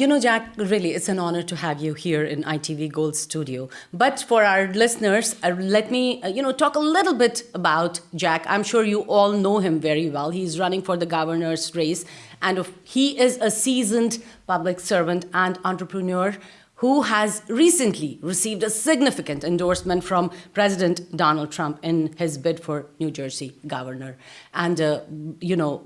Jack, really, it's an honor to have you here in ITV Gold Studio. But for our listeners, let me, talk a little bit about Jack. I'm sure you all know him very well. He's running for the governor's race, and he is a seasoned public servant and entrepreneur who has recently received a significant endorsement from President Donald Trump in his bid for New Jersey governor. And,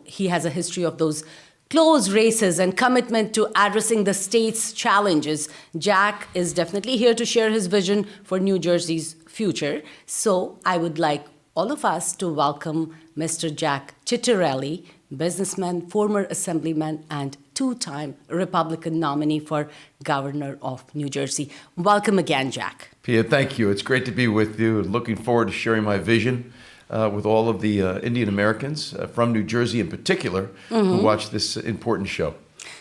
he has a history of those close races and commitment to addressing the state's challenges. Jack is definitely here to share his vision for New Jersey's future. So I would like all of us to welcome Mr. Jack Ciattarelli, businessman, former assemblyman, and two-time Republican nominee for governor of New Jersey. Welcome again, Jack. Pia, thank you. It's great to be with you and looking forward to sharing my vision with all of the Indian Americans from New Jersey in particular who watch this important show.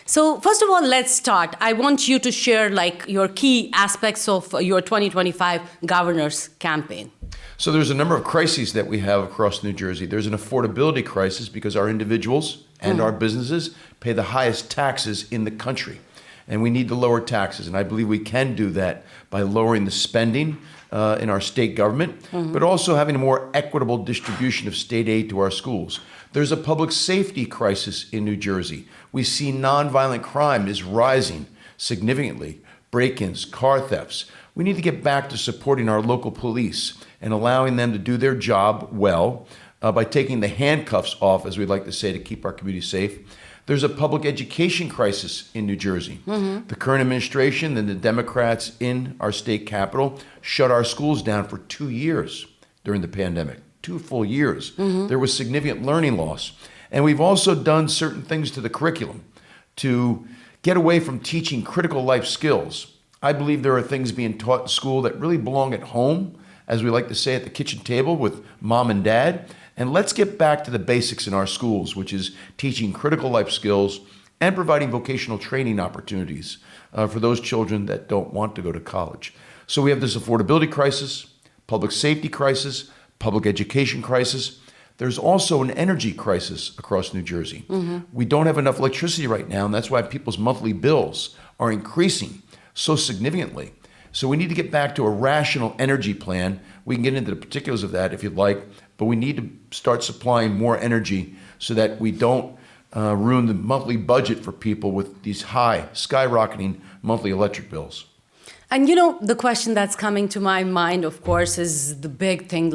So first of all, let's start. I want you to share your key aspects of your 2025 governor's campaign. So there's a number of crises that we have across New Jersey. There's an affordability crisis because our individuals and our businesses pay the highest taxes in the country. And we need to lower taxes. And I believe we can do that by lowering the spending in our state government, but also having a more equitable distribution of state aid to our schools. There's a public safety crisis in New Jersey. We see nonviolent crime is rising significantly, break-ins, car thefts. We need to get back to supporting our local police and allowing them to do their job well by taking the handcuffs off, as we like to say, to keep our community safe. There's a public education crisis in New Jersey. The current administration and the Democrats in our state capital shut our schools down for 2 years during the pandemic, 2 full years. There was significant learning loss. And we've also done certain things to the curriculum to get away from teaching critical life skills. I believe there are things being taught in school that really belong at home, as we like to say, at the kitchen table with mom and dad. And let's get back to the basics in our schools, which is teaching critical life skills and providing vocational training opportunities for those children that don't want to go to college. So we have this affordability crisis, public safety crisis, public education crisis. There's also an energy crisis across New Jersey. We don't have enough electricity right now, and that's why people's monthly bills are increasing so significantly. So we need to get back to a rational energy plan. We can get into the particulars of that if you'd like, but we need to start supplying more energy so that we don't ruin the monthly budget for people with these high, skyrocketing monthly electric bills. And the question that's coming to my mind, of course, is the big thing,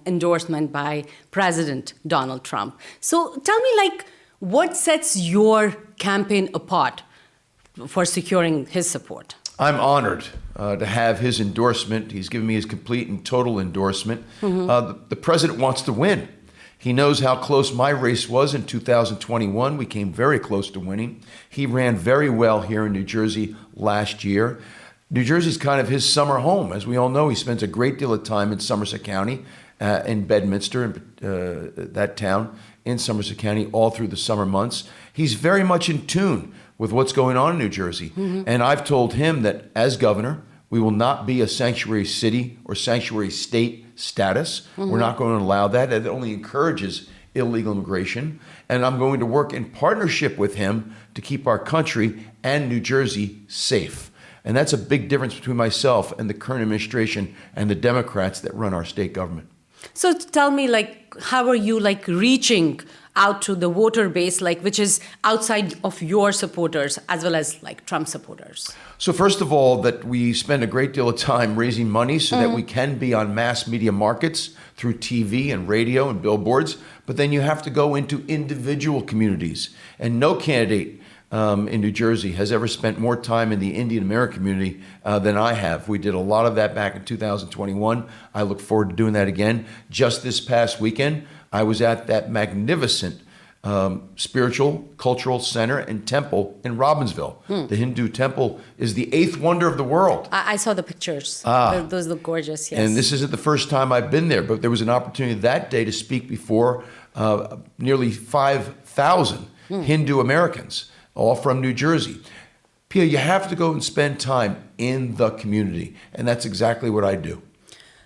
endorsement by President Donald Trump. So tell me, what sets your campaign apart for securing his support? I'm honored to have his endorsement. He's given me his complete and total endorsement. The president wants to win. He knows how close my race was in 2021. We came very close to winning. He ran very well here in New Jersey last year. New Jersey's kind of his summer home. As we all know, he spends a great deal of time in Somerset County, in Bedminster, that town in Somerset County, all through the summer months. He's very much in tune with what's going on in New Jersey. And I've told him that as governor, we will not be a sanctuary city or sanctuary state status. We're not going to allow that. It only encourages illegal immigration. And I'm going to work in partnership with him to keep our country and New Jersey safe. And that's a big difference between myself and the current administration and the Democrats that run our state government. So tell me, how are you reaching out to the voter base, which is outside of your supporters as well as Trump supporters? So first of all, that we spend a great deal of time raising money so that we can be on mass media markets through TV and radio and billboards. But then you have to go into individual communities. And no candidate in New Jersey has ever spent more time in the Indian American community than I have. We did a lot of that back in 2021. I look forward to doing that again. Just this past weekend, I was at that magnificent spiritual, cultural center and temple in Robbinsville. The Hindu temple is the 8th wonder of the world. I saw the pictures. Those look gorgeous, yes. And this isn't the first time I've been there, but there was an opportunity that day to speak before nearly 5,000 Hindu Americans, all from New Jersey. Pia, you have to go and spend time in the community, and that's exactly what I do.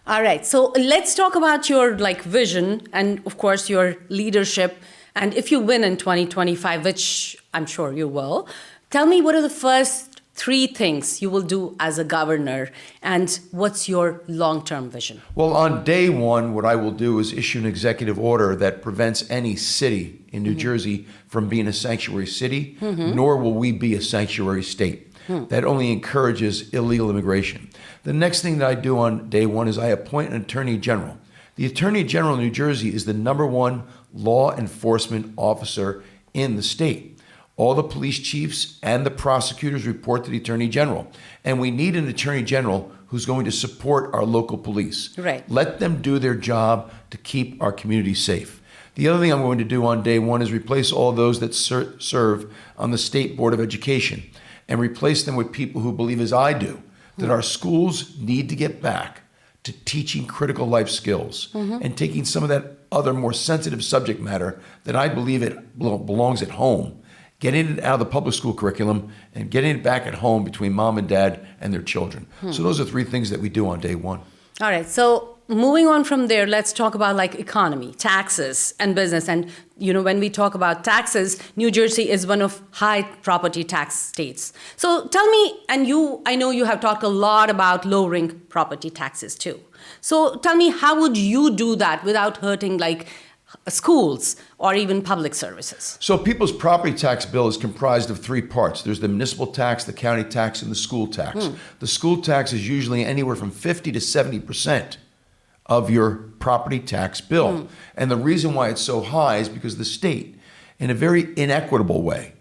All right, so let's talk about your vision and, of course, your leadership. And if you win in 2025, which I'm sure you will, Tell me, what are the first three things you will do as a governor, and what's your long-term vision? Well, on day one, what I will do is issue an executive order that prevents any city in New Jersey from being a sanctuary city, nor will we be a sanctuary state. That only encourages illegal immigration. The next thing that I do on day one is I appoint an attorney general. The attorney general of New Jersey is the #1 law enforcement officer in the state. All the police chiefs and the prosecutors report to the attorney general. And we need an attorney general who's going to support our local police. Right. Let them do their job to keep our community safe. The other thing I'm going to do on day one is replace all those that serve on the State Board of Education and replace them with people who believe, as I do, that our schools need to get back to teaching critical life skills and taking some of that other more sensitive subject matter that I believe it belongs at home, getting it out of the public school curriculum and getting it back at home between mom and dad and their children. So those are three things that we do on day one. All right. So moving on from there, let's talk about like economy, taxes, and business. And when we talk about taxes, New Jersey is one of high property tax states. So tell me, and I know you have talked a lot about lowering property taxes too. So tell me, how would you do that without hurting like schools or even public services? So people's property tax bill is comprised of three parts. There's the municipal tax, the county tax, and the school tax. The school tax is usually anywhere from 50 to 70% of your property tax bill. And the reason why it's so high is because the state, in a very inequitable way,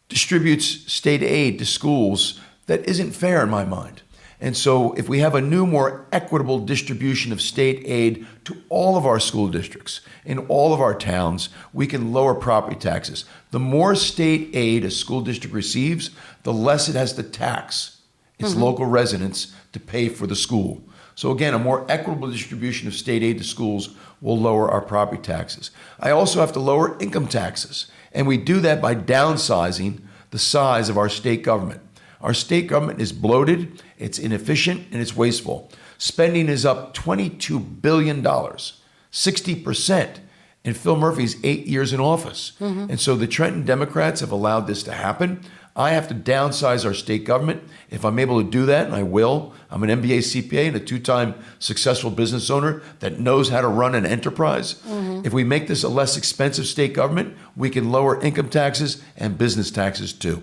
distributes state aid to schools that isn't fair in my mind. And so if we have a new, more equitable distribution of state aid to all of our school districts, in all of our towns, we can lower property taxes. The more state aid a school district receives, the less it has to tax its local residents to pay for the school. So again, a more equitable distribution of state aid to schools will lower our property taxes. I also have to lower income taxes, and we do that by downsizing the size of our state government. Our state government is bloated, it's inefficient, and it's wasteful. Spending is up $22 billion, 60% in Phil Murphy's 8 years in office. And so the Trenton Democrats have allowed this to happen. I have to downsize our state government. If I'm able to do that, and I will, I'm an MBA CPA and a 2-time successful business owner that knows how to run an enterprise. If we make this a less expensive state government, we can lower income taxes and business taxes too.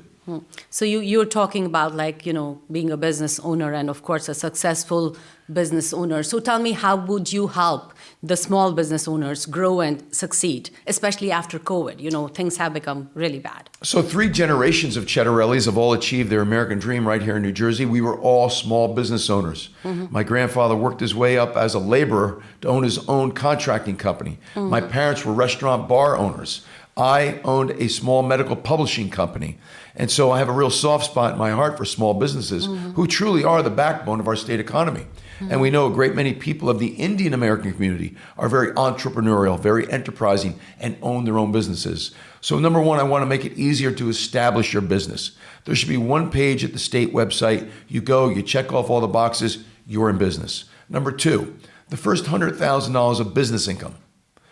So you're talking about like, being a business owner and of course a successful business owner. So tell me, how would you help the small business owners grow and succeed, especially after COVID? Things have become really bad. So 3 generations of Ciattarellis have all achieved their American dream right here in New Jersey. We were all small business owners. My grandfather worked his way up as a laborer to own his own contracting company. My parents were restaurant bar owners. I owned a small medical publishing company. And so I have a real soft spot in my heart for small businesses who truly are the backbone of our state economy. And we know a great many people of the Indian American community are very entrepreneurial, very enterprising, and own their own businesses. So number one, I want to make it easier to establish your business. There should be one page at the state website. You go, you check off all the boxes, you're in business. Number two, the first $100,000 of business income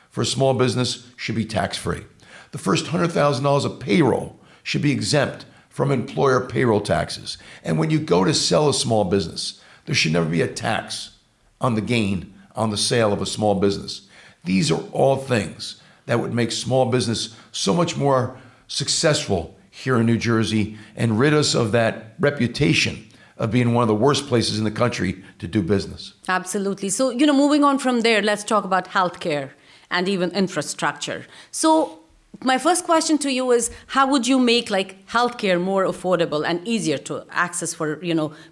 for a small business should be tax-free. The first $100,000 of payroll should be exempt from employer payroll taxes. And when you go to sell a small business, there should never be a tax on the gain on the sale of a small business. These are all things that would make small business so much more successful here in New Jersey and rid us of that reputation of being one of the worst places in the country to do business. Absolutely. So, moving on from there, let's talk about healthcare and even infrastructure. So my first question to you is, how would you make like healthcare more affordable and easier to access for,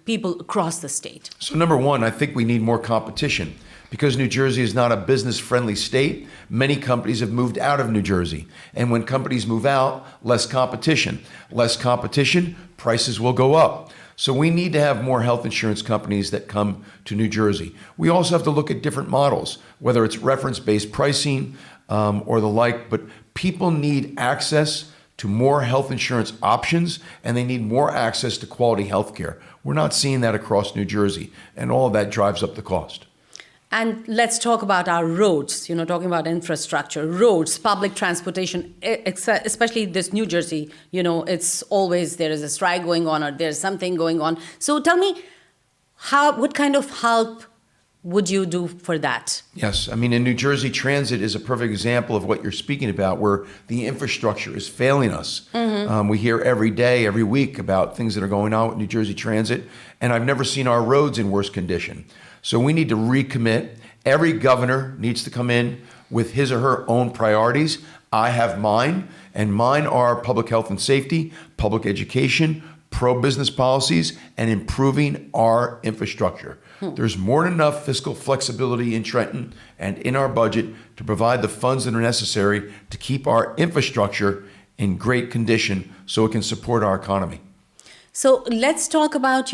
people across the state? So number one, I think we need more competition. Because New Jersey is not a business-friendly state, many companies have moved out of New Jersey. And when companies move out, less competition. Less competition, prices will go up. So we need to have more health insurance companies that come to New Jersey. We also have to look at different models, whether it's reference-based pricing or the like, but people need access to more health insurance options, and they need more access to quality health care. We're not seeing that across New Jersey, and all of that drives up the cost. And let's talk about our roads, talking about infrastructure, roads, public transportation, especially this New Jersey, it's always there is a strike going on or there's something going on. So tell me, what kind of help would you do for that? Yes. I mean, in New Jersey, transit is a perfect example of what you're speaking about, where the infrastructure is failing us. We hear every day, every week about things that are going on with New Jersey Transit, and I've never seen our roads in worse condition. So we need to recommit. Every governor needs to come in with his or her own priorities. I have mine, and mine are public health and safety, public education, pro-business policies, and improving our infrastructure. There's more than enough fiscal flexibility in Trenton and in our budget to provide the funds that are necessary to keep our infrastructure in great condition so it can support our economy. So let's talk about,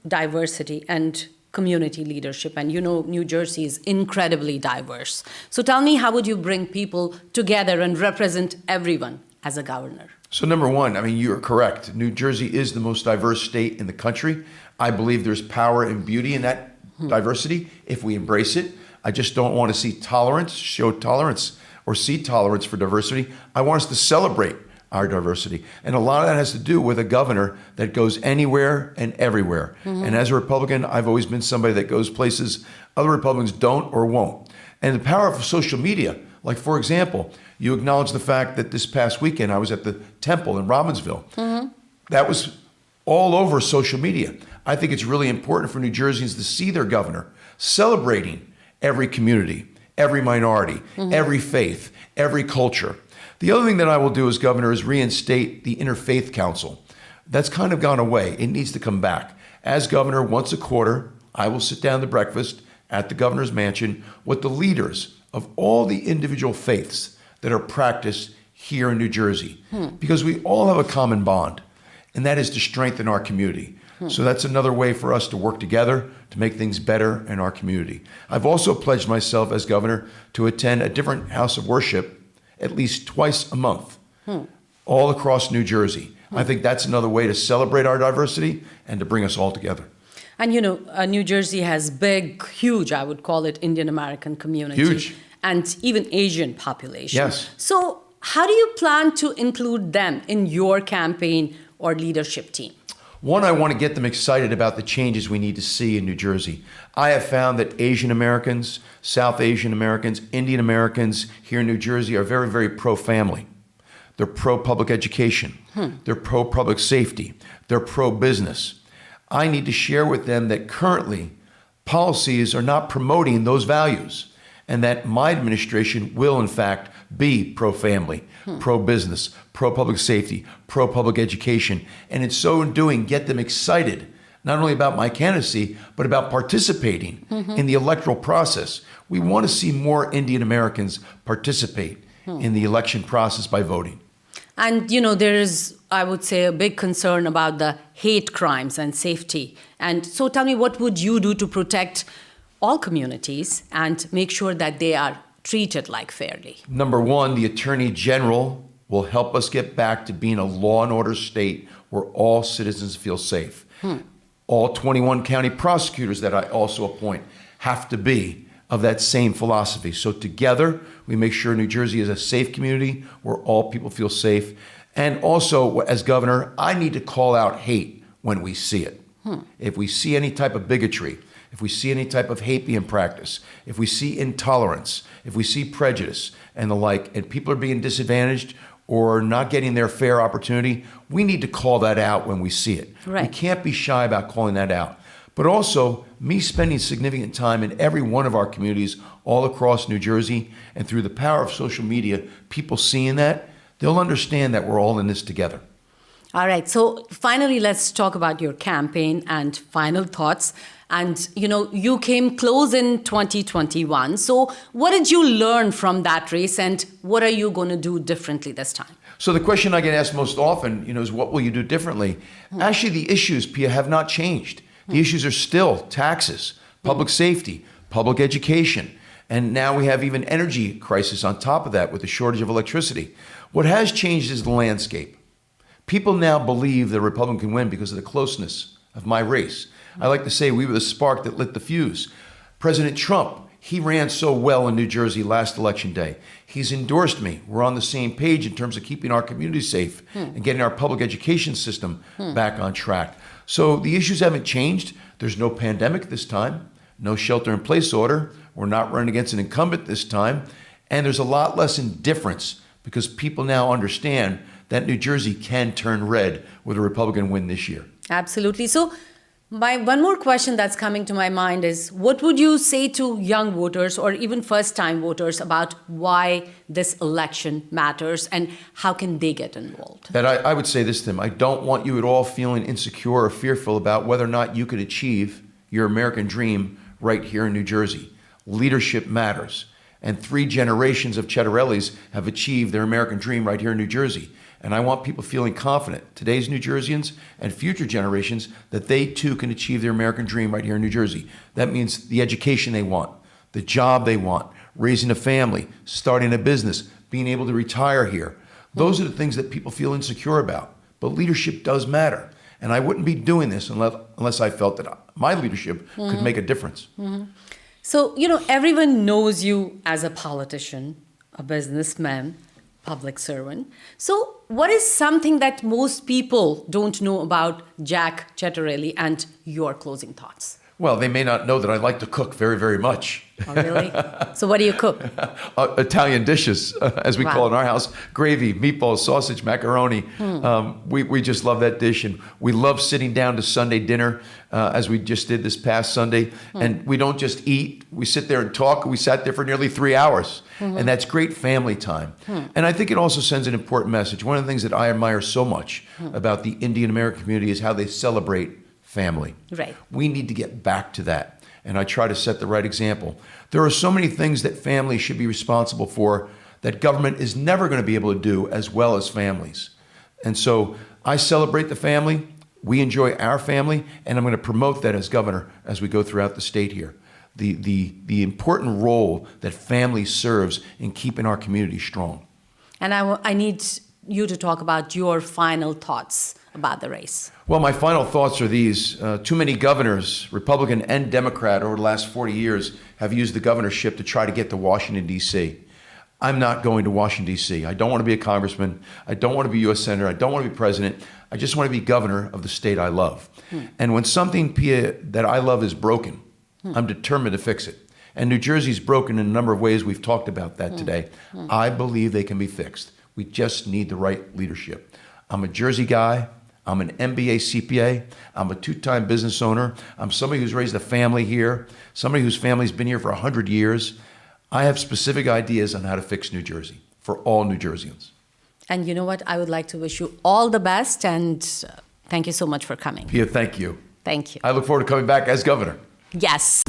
diversity and community leadership. And New Jersey is incredibly diverse. So tell me, how would you bring people together and represent everyone as a governor? So number one, I mean, you're correct. New Jersey is the most diverse state in the country. I believe there's power and beauty in that diversity if we embrace it. I just don't want to show tolerance or see tolerance for diversity. I want us to celebrate our diversity. And a lot of that has to do with a governor that goes anywhere and everywhere. And as a Republican, I've always been somebody that goes places other Republicans don't or won't. And the power of social media, like for example, you acknowledge the fact that this past weekend I was at the temple in Robbinsville. That was all over social media. I think it's really important for New Jerseyans to see their governor celebrating every community, every minority, every faith, every culture. The other thing that I will do as governor is reinstate the Interfaith Council. That's kind of gone away. It needs to come back. As governor, once a quarter, I will sit down to breakfast at the governor's mansion with the leaders of all the individual faiths that are practiced here in New Jersey. Because we all have a common bond, and that is to strengthen our community. So that's another way for us to work together to make things better in our community. I've also pledged myself as governor to attend a different house of worship at least twice a month, all across New Jersey. I think that's another way to celebrate our diversity and to bring us all together. And New Jersey has huge, I would call it, Indian American community. Huge. And even Asian population. Yes. So how do you plan to include them in your campaign or leadership team? One, I want to get them excited about the changes we need to see in New Jersey. I have found that Asian Americans, South Asian Americans, Indian Americans here in New Jersey are very, very pro-family. They're pro-public education. They're pro-public safety. They're pro-business. I need to share with them that currently policies are not promoting those values, and that my administration will, in fact, be pro-family, pro-business, pro-public safety, pro-public education, and in so doing, get them excited, not only about my candidacy, but about participating in the electoral process. We want to see more Indian Americans participate in the election process by voting. And, there is, I would say, a big concern about the hate crimes and safety. And so tell me, what would you do to protect all communities and make sure that they are treated like fairly? Number one, the Attorney General will help us get back to being a law and order state where all citizens feel safe. All 21 county prosecutors that I also appoint have to be of that same philosophy. So together, we make sure New Jersey is a safe community where all people feel safe. And also, as governor, I need to call out hate when we see it. If we see any type of bigotry, if we see any type of hate being practiced, if we see intolerance, if we see prejudice and the like, and people are being disadvantaged or not getting their fair opportunity, we need to call that out when we see it. Right. We can't be shy about calling that out. But also, me spending significant time in every one of our communities all across New Jersey, and through the power of social media, people seeing that, they'll understand that we're all in this together. All right. So finally, let's talk about your campaign and final thoughts. And, you came close in 2021. So what did you learn from that race, and what are you going to do differently this time? So the question I get asked most often, is what will you do differently? Actually, the issues, Pia, have not changed. The issues are still taxes, public safety, public education. And now we have even energy crisis on top of that with the shortage of electricity. What has changed is the landscape. People now believe the Republican can win because of the closeness of my race. I like to say we were the spark that lit the fuse. President Trump He ran so well in New Jersey last election day. He's endorsed me. We're on the same page in terms of keeping our community safe and getting our public education system back on track. So the issues haven't changed. There's no pandemic this time, no shelter-in-place order. We're not running against an incumbent this time. And there's a lot less indifference because people now understand that New Jersey can turn red with a Republican win this year. Absolutely. So one more question that's coming to my mind is, what would you say to young voters or even first-time voters about why this election matters and how can they get involved? That I would say this to them. I don't want you at all feeling insecure or fearful about whether or not you could achieve your American dream right here in New Jersey. Leadership matters. And 3 generations of Ciattarellis have achieved their American dream right here in New Jersey. And I want people feeling confident, today's New Jerseyans and future generations, that they too can achieve their American dream right here in New Jersey. That means the education they want, the job they want, raising a family, starting a business, being able to retire here. Those are the things that people feel insecure about. But leadership does matter. And I wouldn't be doing this unless I felt that my leadership could make a difference. So, everyone knows you as a politician, a businessman, public servant. So what is something that most people don't know about Jack Ciattarelli and your closing thoughts? Well, they may not know that I like to cook very, very much. Oh, really? So what do you cook? Italian dishes, as we call it in our house. Gravy, meatballs, sausage, macaroni. We just love that dish. And we love sitting down to Sunday dinner, as we just did this past Sunday. And we don't just eat. We sit there and talk. We sat there for nearly 3 hours. And that's great family time. And I think it also sends an important message. One of the things that I admire so much about the Indian American community is how they celebrate family. Right. We need to get back to that. And I try to set the right example. There are so many things that families should be responsible for that government is never going to be able to do as well as families. And so I celebrate the family. We enjoy our family. And I'm going to promote that as governor as we go throughout the state here. The important role that family serves in keeping our community strong. And I need you to talk about your final thoughts about the race. Well, my final thoughts are these. Too many governors, Republican and Democrat, over the last 40 years have used the governorship to try to get to Washington, D.C. I'm not going to Washington, D.C. I don't want to be a congressman. I don't want to be U.S. Senator. I don't want to be president. I just want to be governor of the state I love. And when something, Pia, that I love is broken, I'm determined to fix it. And New Jersey's broken in a number of ways. We've talked about that today. I believe they can be fixed. We just need the right leadership. I'm a Jersey guy. I'm an MBA CPA. I'm a 2-time business owner. I'm somebody who's raised a family here, somebody whose family's been here for 100 years. I have specific ideas on how to fix New Jersey for all New Jerseyans. And you know what? I would like to wish you all the best, and thank you so much for coming. Pia, thank you. Thank you. I look forward to coming back as governor. Yes.